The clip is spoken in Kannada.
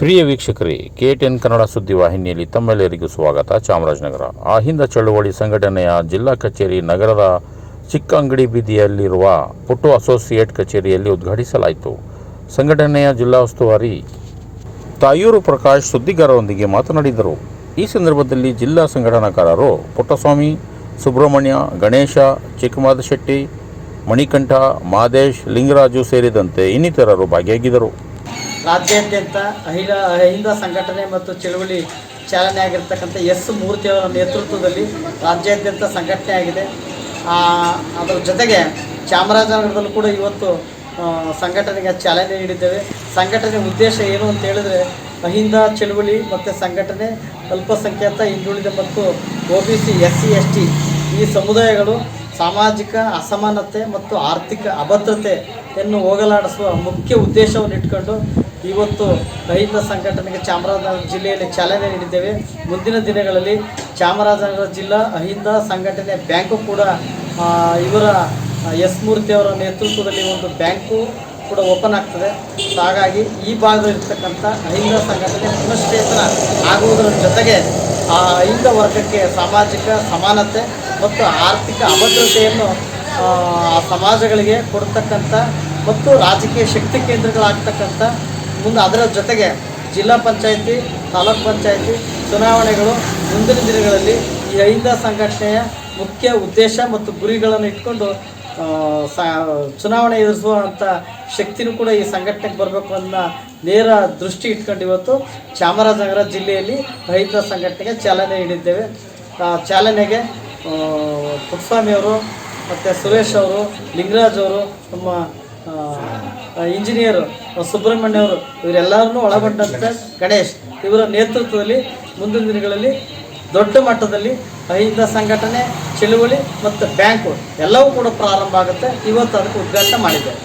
ಪ್ರಿಯ ವೀಕ್ಷಕರೇ, KTN ಕನ್ನಡ ಸುದ್ದಿವಾಹಿನಿಯಲ್ಲಿ ತಮ್ಮೆಲ್ಲರಿಗೂ ಸ್ವಾಗತ. ಚಾಮರಾಜನಗರ ಅಹಿಂದ ಚಳವಳಿ ಸಂಘಟನೆಯ ಜಿಲ್ಲಾ ಕಚೇರಿ ನಗರದ ಚಿಕ್ಕ ಅಂಗಡಿ ಬೀದಿಯಲ್ಲಿರುವ ಪುಟ್ಟು ಅಸೋಸಿಯೇಟ್ ಕಚೇರಿಯಲ್ಲಿ ಉದ್ಘಾಟಿಸಲಾಯಿತು. ಸಂಘಟನೆಯ ಜಿಲ್ಲಾ ಉಸ್ತುವಾರಿ ತಾಯೂರು ಪ್ರಕಾಶ್ ಸುದ್ದಿಗಾರರೊಂದಿಗೆ ಮಾತನಾಡಿದರು. ಈ ಸಂದರ್ಭದಲ್ಲಿ ಜಿಲ್ಲಾ ಸಂಘಟನಾಕಾರರು ಪುಟ್ಟಸ್ವಾಮಿ, ಸುಬ್ರಹ್ಮಣ್ಯ, ಗಣೇಶ, ಚಿಕ್ಕಮಾದಶೆಟ್ಟಿ, ಮಣಿಕಂಠ, ಮಾದೇಶ್, ಲಿಂಗರಾಜು ಸೇರಿದಂತೆ ಇನ್ನಿತರರು ಭಾಗಿಯಾಗಿದ್ದರು. ರಾಜ್ಯಾದ್ಯಂತ ಅಹಿಂದ ಸಂಘಟನೆ ಮತ್ತು ಚಳವಳಿ ಚಾಲನೆ ಆಗಿರ್ತಕ್ಕಂಥ ಎಸ್ ಮೂರ್ತಿಯವರ ನೇತೃತ್ವದಲ್ಲಿ ರಾಜ್ಯಾದ್ಯಂತ ಸಂಘಟನೆ ಆಗಿದೆ. ಅದರ ಜೊತೆಗೆ ಚಾಮರಾಜನಗರದಲ್ಲೂ ಕೂಡ ಇವತ್ತು ಸಂಘಟನೆಗೆ ಚಾಲನೆ ನೀಡಿದ್ದೇವೆ. ಸಂಘಟನೆ ಉದ್ದೇಶ ಏನು ಅಂತ ಹೇಳಿದ್ರೆ, ಅಹಿಂದ ಚಳವಳಿ ಮತ್ತು ಸಂಘಟನೆ ಅಲ್ಪಸಂಖ್ಯಾತ, ಹಿಂದುಳಿದ ಮತ್ತು OBC, SC, ST ಈ ಸಮುದಾಯಗಳು ಸಾಮಾಜಿಕ ಅಸಮಾನತೆ ಮತ್ತು ಆರ್ಥಿಕ ಅಭದ್ರತೆಯನ್ನು ಹೋಗಲಾಡಿಸುವ ಮುಖ್ಯ ಉದ್ದೇಶವನ್ನು ಇಟ್ಕೊಂಡು ಇವತ್ತು ಅಹಿಂದ ಸಂಘಟನೆಗೆ ಚಾಮರಾಜನಗರ ಜಿಲ್ಲೆಯಲ್ಲಿ ಚಾಲನೆ ನೀಡಿದ್ದೇವೆ. ಮುಂದಿನ ದಿನಗಳಲ್ಲಿ ಚಾಮರಾಜನಗರ ಜಿಲ್ಲಾ ಅಹಿಂದ ಸಂಘಟನೆ ಬ್ಯಾಂಕು ಕೂಡ ಇವರ ಎಸ್ ಮೂರ್ತಿಯವರ ನೇತೃತ್ವದಲ್ಲಿ ಒಂದು ಬ್ಯಾಂಕು ಕೂಡ ಓಪನ್ ಆಗ್ತದೆ. ಹಾಗಾಗಿ ಈ ಭಾಗದಲ್ಲಿರ್ತಕ್ಕಂಥ ಅಹಿಂದ ಸಂಘಟನೆ ಪುನಶ್ಚೇತನ ಆಗುವುದರ ಜೊತೆಗೆ ಆ ಅಹಿಂದ ವರ್ಗಕ್ಕೆ ಸಾಮಾಜಿಕ ಸಮಾನತೆ ಮತ್ತು ಆರ್ಥಿಕ ಅಭದ್ರತೆಯನ್ನು ಸಮಾಜಗಳಿಗೆ ಕೊಡ್ತಕ್ಕಂಥ ಮತ್ತು ರಾಜಕೀಯ ಶಕ್ತಿ ಕೇಂದ್ರಗಳಾಗ್ತಕ್ಕಂಥ ಮುಂದೆ ಅದರ ಜೊತೆಗೆ ಜಿಲ್ಲಾ ಪಂಚಾಯಿತಿ, ತಾಲೂಕು ಪಂಚಾಯಿತಿ ಚುನಾವಣೆಗಳು ಮುಂದಿನ ದಿನಗಳಲ್ಲಿ ಈ ಅಹಿಂದ ಸಂಘಟನೆಯ ಮುಖ್ಯ ಉದ್ದೇಶ ಮತ್ತು ಗುರಿಗಳನ್ನು ಇಟ್ಕೊಂಡು ಚುನಾವಣೆ ಎದುರಿಸುವಂಥ ಶಕ್ತಿನೂ ಕೂಡ ಈ ಸಂಘಟನೆಗೆ ಬರಬೇಕು ಅನ್ನೋ ನೇರ ದೃಷ್ಟಿ ಇಟ್ಕೊಂಡು ಇವತ್ತು ಚಾಮರಾಜನಗರ ಜಿಲ್ಲೆಯಲ್ಲಿ ಅಹಿಂದ ಸಂಘಟನೆಗೆ ಚಾಲನೆ ನೀಡಿದ್ದೇವೆ. ಚಾಲನೆಗೆ ಪುಟ್ಟಸ್ವಾಮಿಯವರು ಮತ್ತು ಸುರೇಶ್ ಅವರು, ಲಿಂಗರಾಜ್ ಅವರು, ನಮ್ಮ ಇಂಜಿನಿಯರು ಸುಬ್ರಹ್ಮಣ್ಯ ಅವರು, ಇವರೆಲ್ಲರನ್ನೂ ಒಳಗೊಂಡಂತೆ ಗಣೇಶ್ ಇವರ ನೇತೃತ್ವದಲ್ಲಿ ಮುಂದಿನ ದಿನಗಳಲ್ಲಿ ದೊಡ್ಡ ಮಟ್ಟದಲ್ಲಿ ಅಹಿಂದ ಸಂಘಟನೆ, ಚಳುವಳಿ ಮತ್ತು ಬ್ಯಾಂಕು ಎಲ್ಲವೂ ಕೂಡ ಪ್ರಾರಂಭ ಆಗುತ್ತೆ. ಇವತ್ತು ಅದಕ್ಕೆ ಉದ್ಘಾಟನೆ ಮಾಡಿದ್ದೇವೆ.